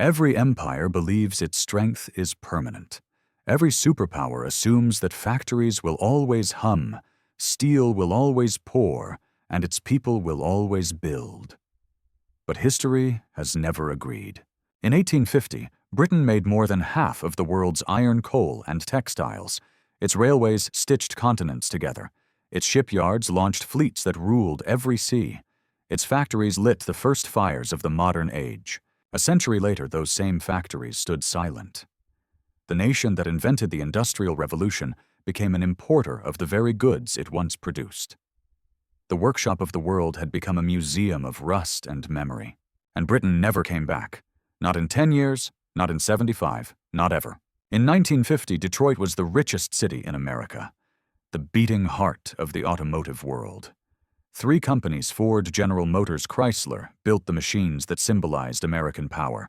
Every empire believes its strength is permanent. Every superpower assumes that factories will always hum, steel will always pour, and its people will always build. But history has never agreed. In 1850, Britain made more than half of the world's iron, coal, and textiles. Its railways stitched continents together. Its shipyards launched fleets that ruled every sea. Its factories lit the first fires of the modern age. A century later, those same factories stood silent. The nation that invented the Industrial Revolution became an importer of the very goods it once produced. The workshop of the world had become a museum of rust and memory. And Britain never came back. Not in 10 years, not in 75, not ever. In 1950, Detroit was the richest city in America, the beating heart of the automotive world. 3 companies, Ford, General Motors, Chrysler, built the machines that symbolized American power.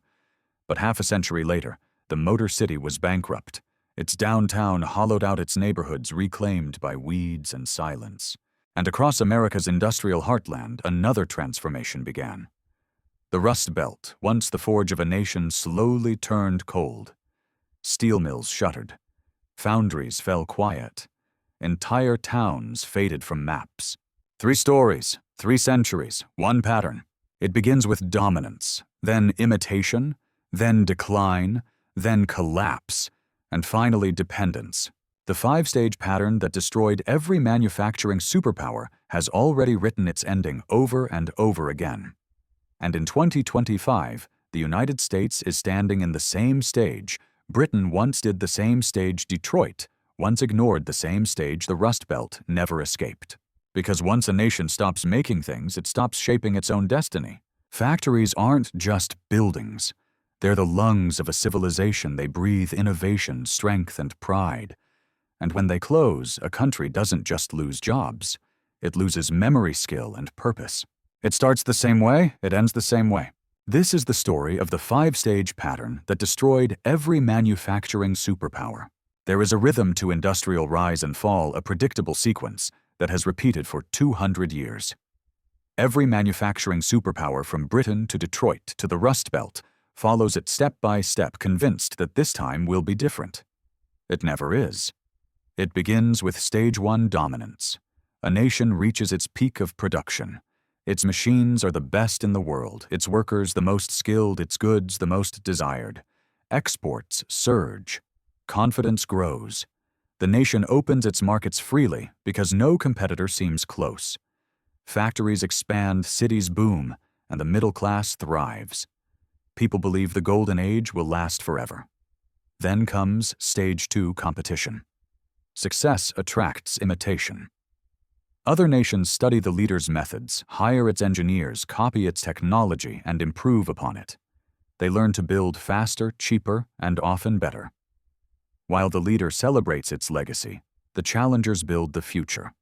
But half a century later, the Motor City was bankrupt. Its downtown hollowed out, its neighborhoods reclaimed by weeds and silence. And across America's industrial heartland, another transformation began. The Rust Belt, once the forge of a nation, slowly turned cold. Steel mills shuttered. Foundries fell quiet. Entire towns faded from maps. 3 stories, 3 centuries, 1 pattern. It begins with dominance, then imitation, then decline, then collapse, and finally dependence. The 5-stage pattern that destroyed every manufacturing superpower has already written its ending over and over again. And in 2025, the United States is standing in the same stage. Britain once did the same stage Detroit, once ignored the same stage the Rust Belt never escaped. Because once a nation stops making things, it stops shaping its own destiny. Factories aren't just buildings. They're the lungs of a civilization. They breathe innovation, strength, and pride. And when they close, a country doesn't just lose jobs. It loses memory, skill, and purpose. It starts the same way, it ends the same way. This is the story of the 5-stage pattern that destroyed every manufacturing superpower. There is a rhythm to industrial rise and fall, a predictable sequence that has repeated for 200 years. Every manufacturing superpower from Britain to Detroit to the Rust Belt follows it step by step, convinced that this time will be different. It never is. It begins with Stage 1 dominance. A nation reaches its peak of production. Its machines are the best in the world, its workers the most skilled, its goods the most desired. Exports surge. Confidence grows. The nation opens its markets freely because no competitor seems close. Factories expand, cities boom, and the middle class thrives. People believe the golden age will last forever. Then comes Stage 2 competition. Success attracts imitation. Other nations study the leader's methods, hire its engineers, copy its technology, and improve upon it. They learn to build faster, cheaper, and often better. While the leader celebrates its legacy, the challengers build the future.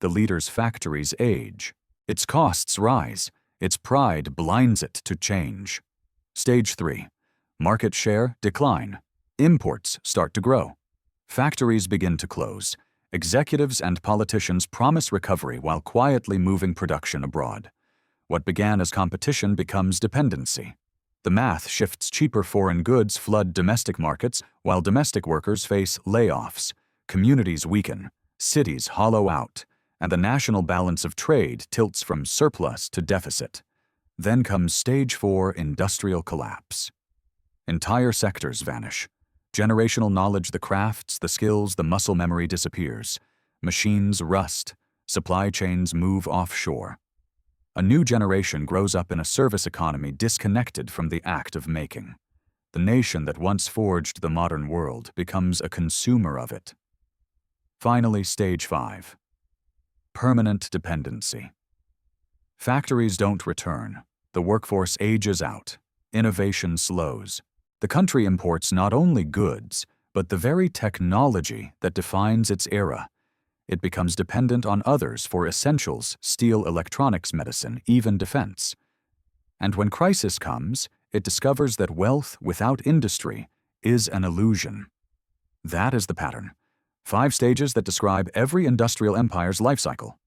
The leader's factories age. Its costs rise. Its pride blinds it to change. Stage 3. Market share decline. Imports start to grow. Factories begin to close. Executives and politicians promise recovery while quietly moving production abroad. What began as competition becomes dependency. The math shifts. Cheaper foreign goods flood domestic markets while domestic workers face layoffs. Communities weaken, cities hollow out, and the national balance of trade tilts from surplus to deficit. Then comes Stage 4 industrial collapse. Entire sectors vanish. Generational knowledge, the crafts, the skills, the muscle memory disappears. Machines rust. Supply chains move offshore. A new generation grows up in a service economy disconnected from the act of making. The nation that once forged the modern world becomes a consumer of it. Finally, Stage 5. Permanent dependency. Factories don't return. The workforce ages out. Innovation slows. The country imports not only goods, but the very technology that defines its era. It becomes dependent on others for essentials, steel, electronics, medicine, even defense. And when crisis comes, it discovers that wealth without industry is an illusion. That is the pattern. 5 stages that describe every industrial empire's life cycle.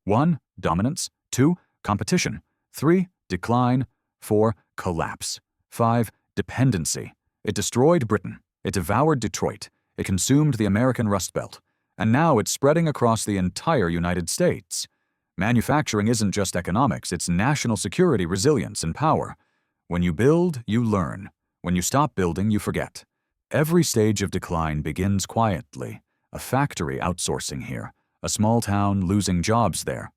1. Dominance. 2. Competition. 3. Decline. 4. Collapse. 5. Dependency. It destroyed Britain. It devoured Detroit. It consumed the American Rust Belt. And now it's spreading across the entire United States. Manufacturing isn't just economics, it's national security, resilience, and power. When you build, you learn. When you stop building, you forget. Every stage of decline begins quietly. A factory outsourcing here, a small town losing jobs there.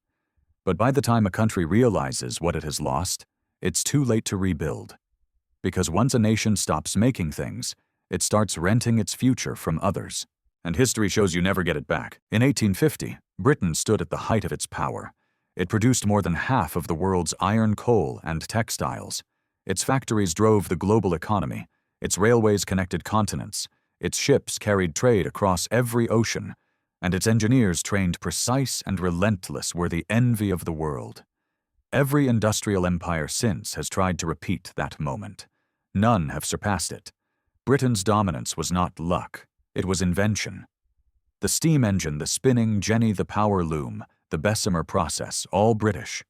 But by the time a country realizes what it has lost, it's too late to rebuild. Because once a nation stops making things, it starts renting its future from others. And history shows you never get it back. In 1850, Britain stood at the height of its power. It produced more than half of the world's iron, coal, and textiles. Its factories drove the global economy. Its railways connected continents. Its ships carried trade across every ocean. And its engineers, trained precise and relentless, were the envy of the world. Every industrial empire since has tried to repeat that moment. None have surpassed it. Britain's dominance was not luck. It was invention. The steam engine, the spinning jenny, the power loom, the Bessemer process, all British.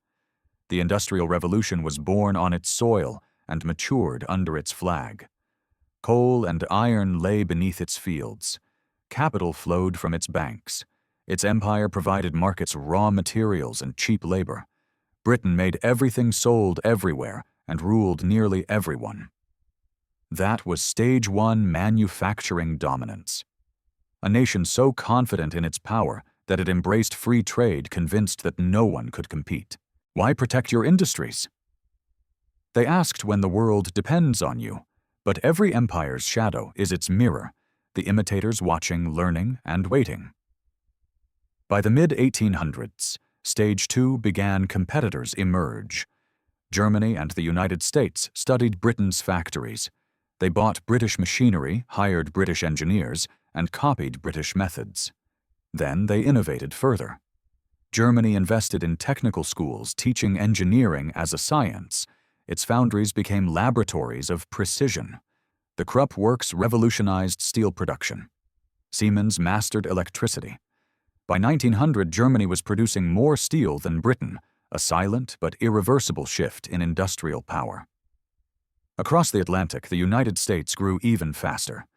The Industrial Revolution was born on its soil and matured under its flag. Coal and iron lay beneath its fields. Capital flowed from its banks. Its empire provided markets raw materials and cheap labor. Britain made everything sold everywhere and ruled nearly everyone. That was Stage 1 manufacturing dominance. A nation so confident in its power that it embraced free trade, convinced that no one could compete. Why protect your industries? They asked when the world depends on you, but every empire's shadow is its mirror, the imitators watching, learning, and waiting. By the mid-1800s, Stage 2 began. Competitors emerge. Germany and the United States studied Britain's factories. They bought British machinery, hired British engineers, and copied British methods. Then they innovated further. Germany invested in technical schools teaching engineering as a science. Its foundries became laboratories of precision. The Krupp Works revolutionized steel production. Siemens mastered electricity. By 1900, Germany was producing more steel than Britain, a silent but irreversible shift in industrial power. Across the Atlantic, the United States grew even faster.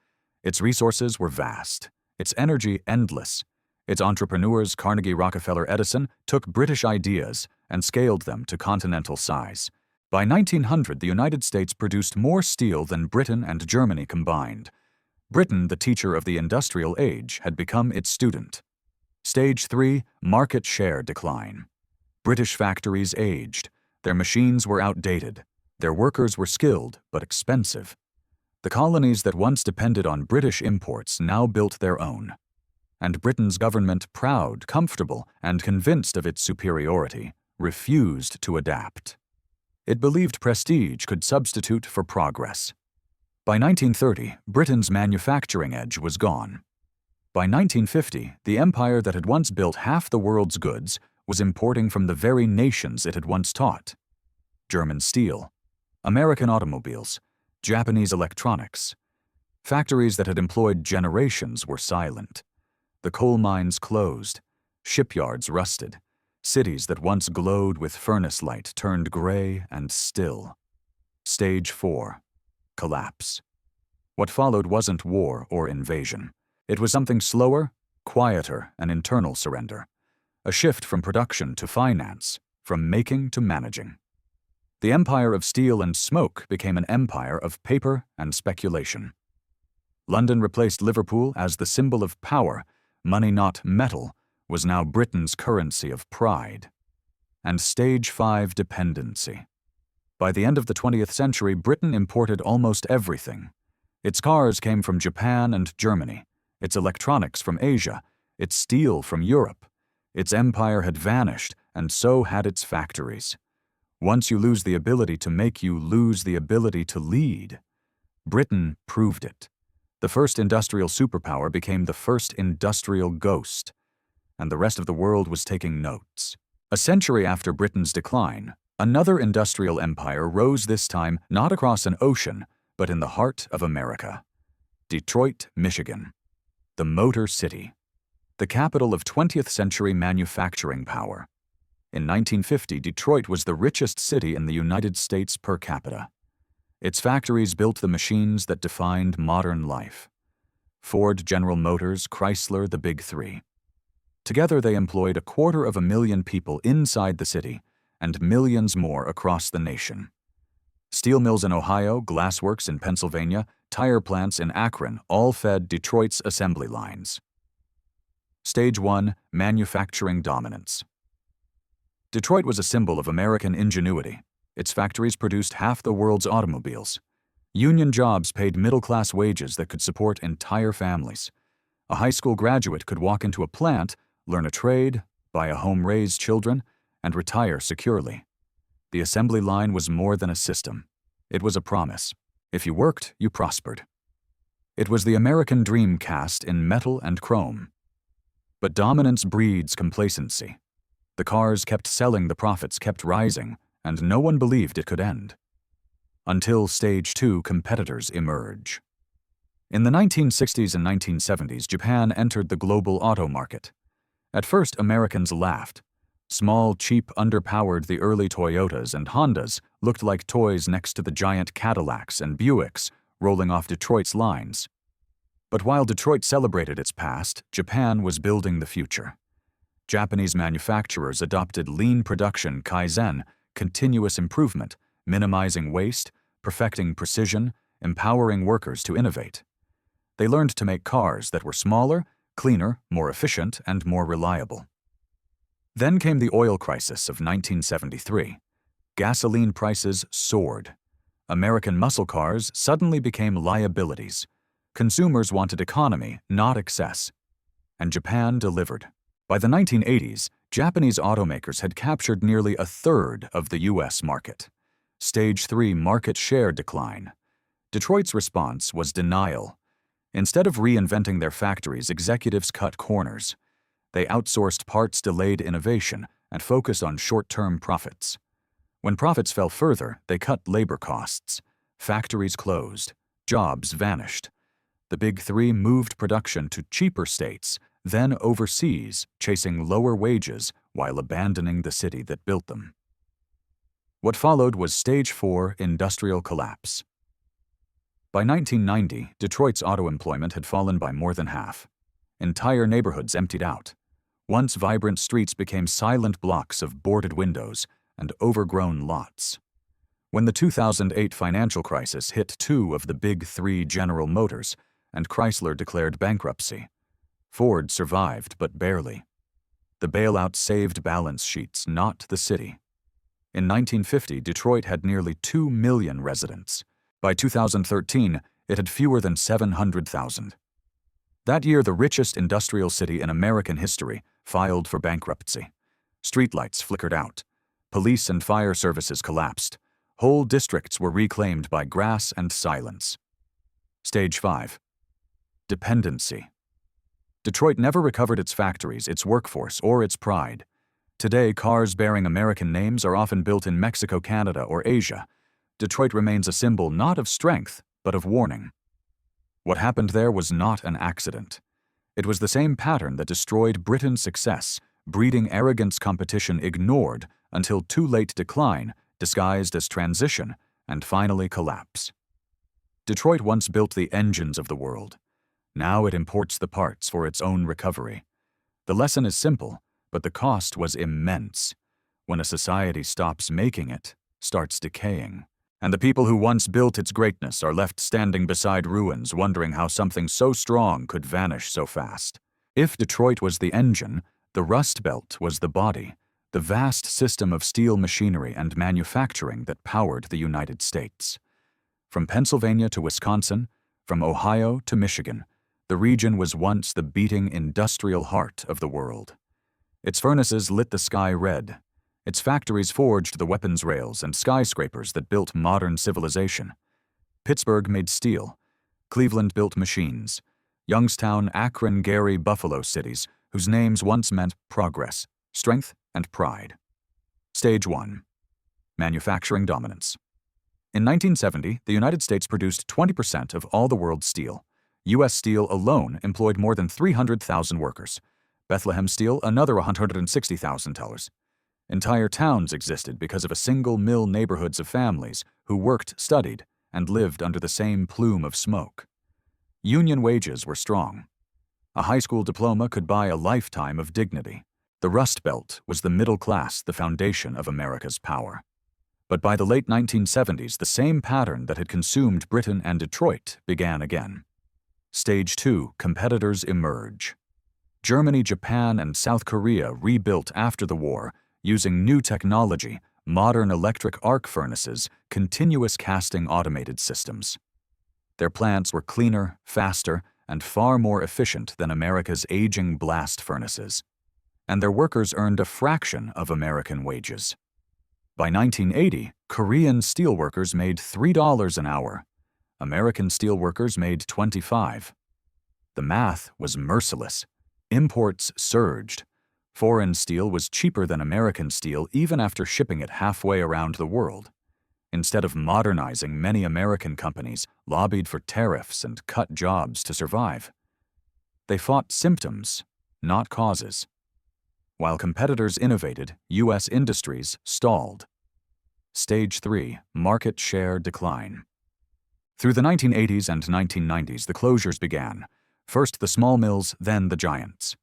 Its resources were vast, its energy endless. Its entrepreneurs, Carnegie, Rockefeller, Edison, took British ideas and scaled them to continental size. By 1900, the United States produced more steel than Britain and Germany combined. Britain, the teacher of the industrial age, had become its student. Stage 3, market share decline. British factories aged. Their machines were outdated. Their workers were skilled but expensive. The colonies that once depended on British imports now built their own. And Britain's government, proud, comfortable, and convinced of its superiority, refused to adapt. It believed prestige could substitute for progress. By 1930, Britain's manufacturing edge was gone. By 1950, the empire that had once built half the world's goods was importing from the very nations it had once taught. German steel, American automobiles, Japanese electronics. Factories that had employed generations were silent. The coal mines closed, shipyards rusted, cities that once glowed with furnace light turned gray and still. Stage 4, collapse. What followed wasn't war or invasion. It was something slower, quieter, an internal surrender. A shift from production to finance, from making to managing. The empire of steel and smoke became an empire of paper and speculation. London replaced Liverpool as the symbol of power. Money, not metal, was now Britain's currency of pride. And Stage 5 dependency. By the end of the 20th century, Britain imported almost everything. Its cars came from Japan and Germany, its electronics from Asia, its steel from Europe. Its empire had vanished, and so had its factories. Once you lose the ability to make, you lose the ability to lead. Britain proved it. The first industrial superpower became the first industrial ghost, and the rest of the world was taking notes. A century after Britain's decline, another industrial empire rose, this time not across an ocean, but in the heart of America. Detroit, Michigan. The Motor City. The capital of 20th century manufacturing power. In 1950, Detroit was the richest city in the United States per capita. Its factories built the machines that defined modern life. Ford, General Motors, Chrysler, the Big Three. Together they employed 250,000 people inside the city and millions more across the nation. Steel mills in Ohio, glassworks in Pennsylvania, tire plants in Akron all fed Detroit's assembly lines. Stage 1. Manufacturing dominance. Detroit was a symbol of American ingenuity. Its factories produced half the world's automobiles. Union jobs paid middle-class wages that could support entire families. A high school graduate could walk into a plant, learn a trade, buy a home, raise children, and retire securely. The assembly line was more than a system. It was a promise. If you worked, you prospered. It was the American dream cast in metal and chrome. But dominance breeds complacency. The cars kept selling, the profits kept rising, and no one believed it could end. Until Stage 2 competitors emerge. In the 1960s and 1970s, Japan entered the global auto market. At first, Americans laughed. Small, cheap, underpowered, the early Toyotas and Hondas looked like toys next to the giant Cadillacs and Buicks rolling off Detroit's lines. But while Detroit celebrated its past, Japan was building the future. Japanese manufacturers adopted lean production, kaizen, continuous improvement, minimizing waste, perfecting precision, empowering workers to innovate. They learned to make cars that were smaller, cleaner, more efficient, and more reliable. Then came the oil crisis of 1973. Gasoline prices soared. American muscle cars suddenly became liabilities. Consumers wanted economy, not excess. And Japan delivered. By the 1980s, Japanese automakers had captured nearly a third of the U.S. market. Stage 3 market share decline. Detroit's response was denial. Instead of reinventing their factories, executives cut corners. They outsourced parts, delayed innovation, and focused on short-term profits. When profits fell further, they cut labor costs. Factories closed. Jobs vanished. The Big Three moved production to cheaper states, then overseas, chasing lower wages while abandoning the city that built them. What followed was Stage 4 industrial collapse. By 1990, Detroit's auto employment had fallen by more than half. Entire neighborhoods emptied out. Once vibrant streets became silent blocks of boarded windows and overgrown lots. When the 2008 financial crisis hit two of the Big Three, General Motors and Chrysler, declared bankruptcy. Ford survived, but barely. The bailout saved balance sheets, not the city. In 1950, Detroit had nearly 2 million residents. By 2013, it had fewer than 700,000. That year, the richest industrial city in American history filed for bankruptcy. Streetlights flickered out. Police and fire services collapsed. Whole districts were reclaimed by grass and silence. Stage 5. Dependency. Detroit never recovered its factories, its workforce, or its pride. Today, cars bearing American names are often built in Mexico, Canada, or Asia. Detroit remains a symbol not of strength, but of warning. What happened there was not an accident. It was the same pattern that destroyed Britain's success, breeding arrogance, competition ignored until too late decline, disguised as transition, and finally collapse. Detroit once built the engines of the world. Now it imports the parts for its own recovery. The lesson is simple, but the cost was immense. When a society stops making it, starts decaying. And the people who once built its greatness are left standing beside ruins, wondering how something so strong could vanish so fast. If Detroit was the engine, the Rust Belt was the body, the vast system of steel machinery and manufacturing that powered the United States. From Pennsylvania to Wisconsin, from Ohio to Michigan, the region was once the beating industrial heart of the world. Its furnaces lit the sky red. Its factories forged the weapons rails and skyscrapers that built modern civilization. Pittsburgh made steel. Cleveland built machines. Youngstown, Akron, Gary, Buffalo cities, whose names once meant progress, strength, and pride. Stage 1. Manufacturing dominance. In 1970, the United States produced 20% of all the world's steel. U.S. Steel alone employed more than 300,000 workers. Bethlehem Steel, another 160,000 tellers. Entire towns existed because of a single mill, neighborhoods of families who worked, studied, and lived under the same plume of smoke. Union wages were strong. A high school diploma could buy a lifetime of dignity. The Rust Belt was the middle class, the foundation of America's power. But by the late 1970s, the same pattern that had consumed Britain and Detroit began again. Stage 2, competitors emerge. Germany, Japan, and South Korea rebuilt after the war using new technology, modern electric arc furnaces, continuous casting automated systems. Their plants were cleaner, faster, and far more efficient than America's aging blast furnaces. And their workers earned a fraction of American wages. By 1980, Korean steelworkers made $3 an hour. American steelworkers made $25. The math was merciless. Imports surged. Foreign steel was cheaper than American steel even after shipping it halfway around the world. Instead of modernizing, many American companies lobbied for tariffs and cut jobs to survive. They fought symptoms, not causes. While competitors innovated, U.S. industries stalled. Stage 3, market share decline. Through the 1980s and 1990s, the closures began. First the small mills, then the giants.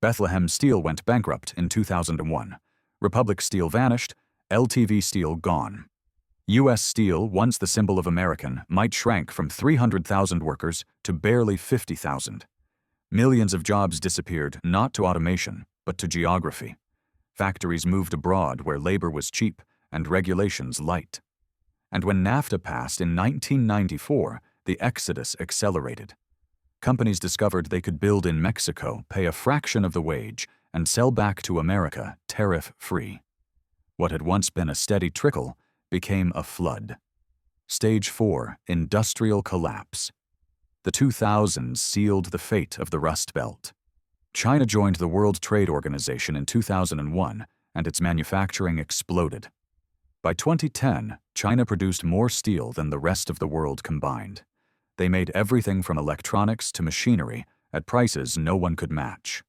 Bethlehem Steel went bankrupt in 2001. Republic Steel vanished, LTV Steel gone. U.S. Steel, once the symbol of American, might shrank from 300,000 workers to barely 50,000. Millions of jobs disappeared, not to automation, but to geography. Factories moved abroad where labor was cheap and regulations light. And when NAFTA passed in 1994, the exodus accelerated. Companies discovered they could build in Mexico, pay a fraction of the wage, and sell back to America tariff-free. What had once been a steady trickle became a flood. Stage 4, industrial collapse. The 2000s sealed the fate of the Rust Belt. China joined the World Trade Organization in 2001, and its manufacturing exploded. By 2010, China produced more steel than the rest of the world combined. They made everything from electronics to machinery at prices no one could match.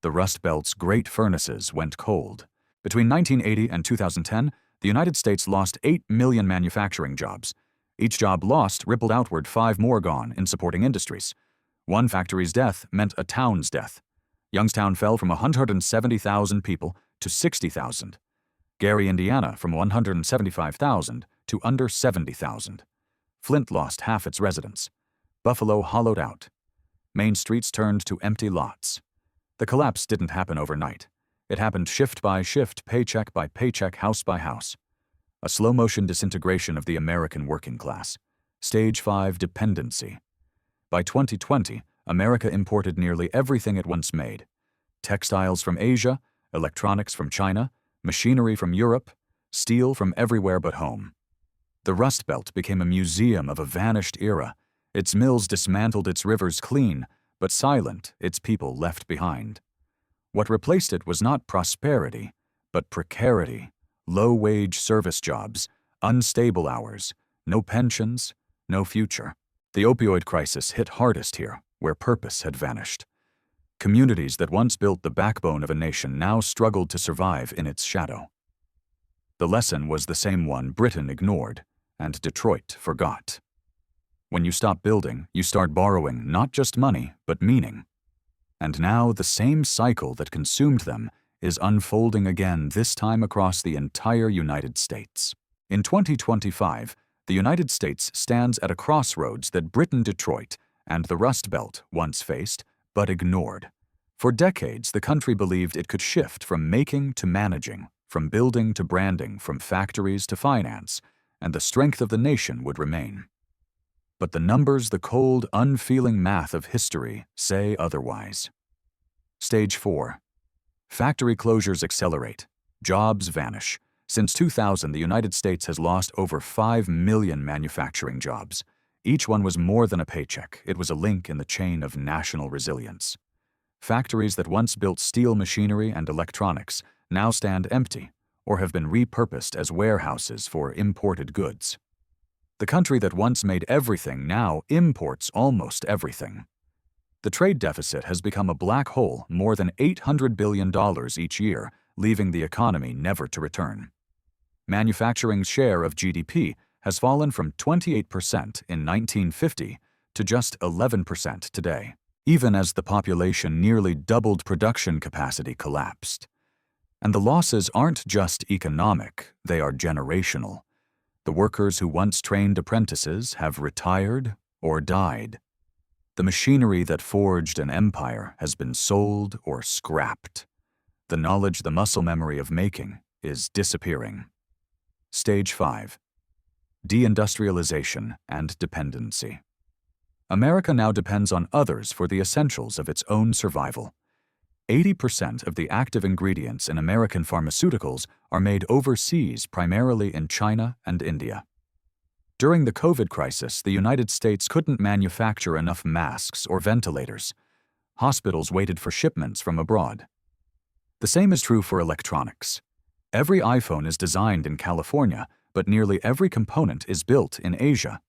The Rust Belt's great furnaces went cold. Between 1980 and 2010, the United States lost 8 million manufacturing jobs. Each job lost rippled outward, 5 more gone in supporting industries. One factory's death meant a town's death. Youngstown fell from 170,000 people to 60,000. Gary, Indiana, from 175,000 to under 70,000. Flint lost half its residents. Buffalo hollowed out. Main streets turned to empty lots. The collapse didn't happen overnight. It happened shift by shift, paycheck by paycheck, house by house. A slow-motion disintegration of the American working class. Stage 5, dependency. By 2020, America imported nearly everything it once made. Textiles from Asia, electronics from China, machinery from Europe, steel from everywhere but home. The Rust Belt became a museum of a vanished era. Its mills dismantled, its rivers clean, but silent, its people left behind. What replaced it was not prosperity, but precarity, low-wage service jobs, unstable hours, no pensions, no future. The opioid crisis hit hardest here, where purpose had vanished. Communities that once built the backbone of a nation now struggled to survive in its shadow. The lesson was the same one Britain ignored, and Detroit forgot. When you stop building, you start borrowing not just money, but meaning. And now the same cycle that consumed them is unfolding again, this time across the entire United States. In 2025, the United States stands at a crossroads that Britain, Detroit, and the Rust Belt once faced, but ignored. For decades, the country believed it could shift from making to managing, from building to branding, from factories to finance, and the strength of the nation would remain. But the numbers, the cold, unfeeling math of history say otherwise. Stage 4. Factory closures accelerate. Jobs vanish. Since 2000, the United States has lost over 5 million manufacturing jobs. Each one was more than a paycheck. It was a link in the chain of national resilience. Factories that once built steel machinery and electronics now stand empty or have been repurposed as warehouses for imported goods. The country that once made everything now imports almost everything. The trade deficit has become a black hole, more than $800 billion each year, leaving the economy never to return. Manufacturing's share of GDP has fallen from 28% in 1950 to just 11% today, even as the population nearly doubled production capacity collapsed. And the losses aren't just economic, they are generational. The workers who once trained apprentices have retired or died. The machinery that forged an empire has been sold or scrapped. The knowledge, the muscle memory of making, is disappearing. Stage 5. Deindustrialization and dependency. America now depends on others for the essentials of its own survival. 80% of the active ingredients in American pharmaceuticals are made overseas, primarily in China and India. During the COVID crisis, the United States couldn't manufacture enough masks or ventilators. Hospitals waited for shipments from abroad. The same is true for electronics. Every iPhone is designed in California, but nearly every component is built in Asia.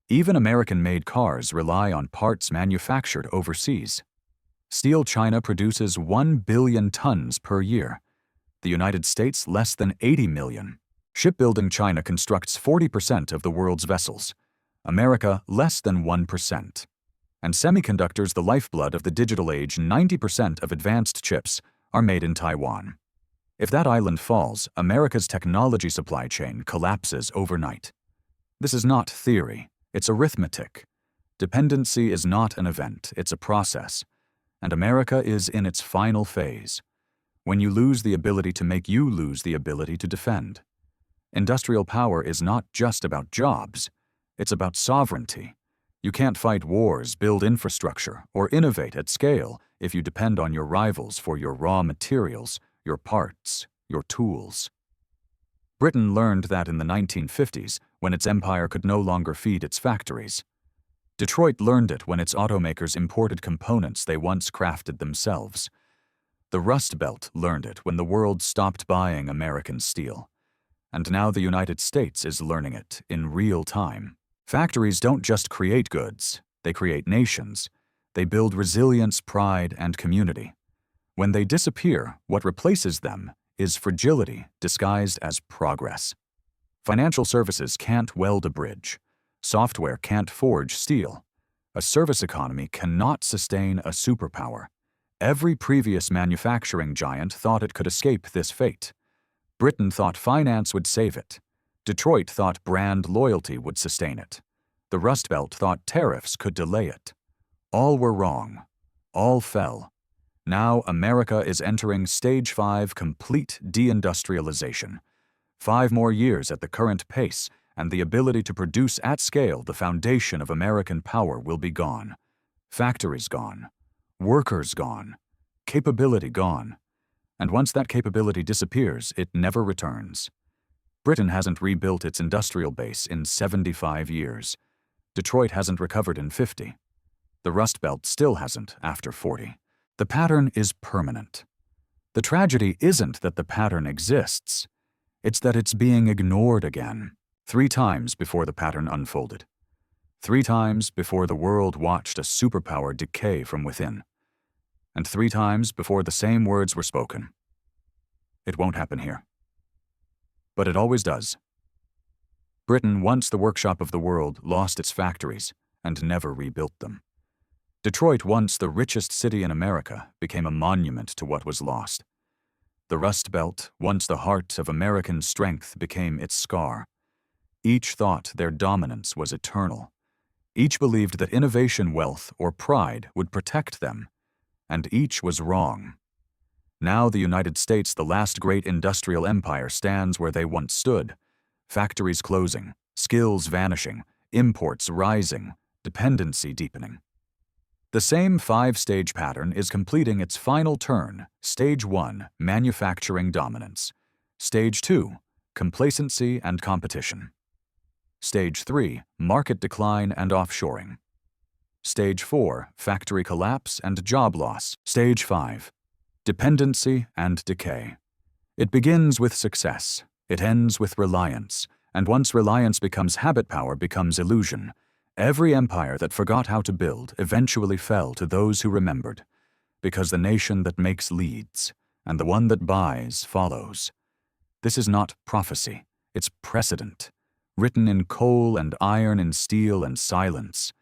Even American-made cars rely on parts manufactured overseas. Steel China produces 1 billion tons per year. The United States less than 80 million. Shipbuilding China constructs 40% of the world's vessels. America less than 1%. And semiconductors, the lifeblood of the digital age, 90% of advanced chips are made in Taiwan. If that island falls, America's technology supply chain collapses overnight. This is not theory, it's arithmetic. Dependency is not an event, it's a process. And America is in its final phase. When you lose the ability to make, you lose the ability to defend. Industrial power is not just about jobs, it's about sovereignty. You can't fight wars, build infrastructure, or innovate at scale if you depend on your rivals for your raw materials, your parts, your tools. Britain learned that in the 1950s, when its empire could no longer feed its factories. Detroit learned it when its automakers imported components they once crafted themselves. The Rust Belt learned it when the world stopped buying American steel. And now the United States is learning it in real time. Factories don't just create goods, they create nations. They build resilience, pride, and community. When they disappear, what replaces them is fragility disguised as progress. Financial services can't weld a bridge. Software can't forge steel. A service economy cannot sustain a superpower. Every previous manufacturing giant thought it could escape this fate. Britain thought finance would save it. Detroit thought brand loyalty would sustain it. The Rust Belt thought tariffs could delay it. All were wrong. All fell. Now America is entering Stage 5 complete deindustrialization. 5 more years at the current pace, and the ability to produce at scale, the foundation of American power, will be gone. Factories gone. Workers gone. Capability gone. And once that capability disappears, it never returns. Britain hasn't rebuilt its industrial base in 75 years. Detroit hasn't recovered in 50. The Rust Belt still hasn't after 40. The pattern is permanent. The tragedy isn't that the pattern exists. It's that it's being ignored again. 3 times before the pattern unfolded. 3 times before the world watched a superpower decay from within. And 3 times before the same words were spoken. It won't happen here. But it always does. Britain, once the workshop of the world, lost its factories and never rebuilt them. Detroit, once the richest city in America, became a monument to what was lost. The Rust Belt, once the heart of American strength, became its scar. Each thought their dominance was eternal. Each believed that innovation, wealth, or pride would protect them. And each was wrong. Now the United States, the last great industrial empire, stands where they once stood. Factories closing, skills vanishing, imports rising, dependency deepening. The same 5-stage pattern is completing its final turn. Stage 1, manufacturing dominance. Stage 2, complacency and competition. Stage 3, market decline and offshoring. Stage 4, factory collapse and job loss. Stage 5, dependency and decay. It begins with success. It ends with reliance. And once reliance becomes habit, power becomes illusion. Every empire that forgot how to build eventually fell to those who remembered, because the nation that makes leads, and the one that buys follows. This is not prophecy, it's precedent. written in coal and iron and steel and silence.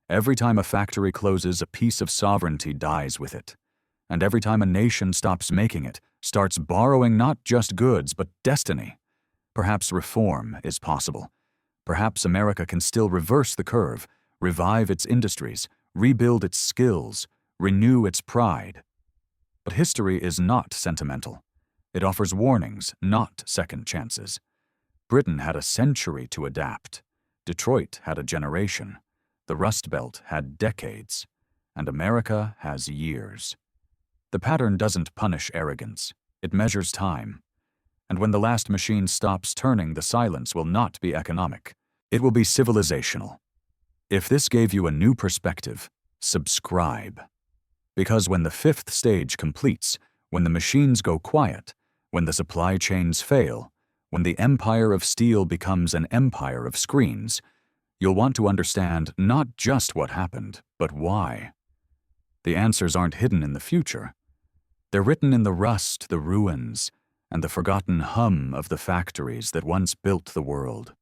Every time a factory closes, a piece of sovereignty dies with it. And every time a nation stops making it, starts borrowing not just goods, but destiny. Perhaps reform is possible. Perhaps America can still reverse the curve, revive its industries, rebuild its skills, renew its pride. But history is not sentimental. It offers warnings, not second chances. Britain had a century to adapt. Detroit had a generation. The Rust Belt had decades. And America has years. The pattern doesn't punish arrogance. It measures time. And when the last machine stops turning, the silence will not be economic. It will be civilizational. If this gave you a new perspective, subscribe. Because when the fifth stage completes, when the machines go quiet, when the supply chains fail, when the empire of steel becomes an empire of screens, you'll want to understand not just what happened, but why. The answers aren't hidden in the future. They're written in the rust, the ruins, and the forgotten hum of the factories that once built the world.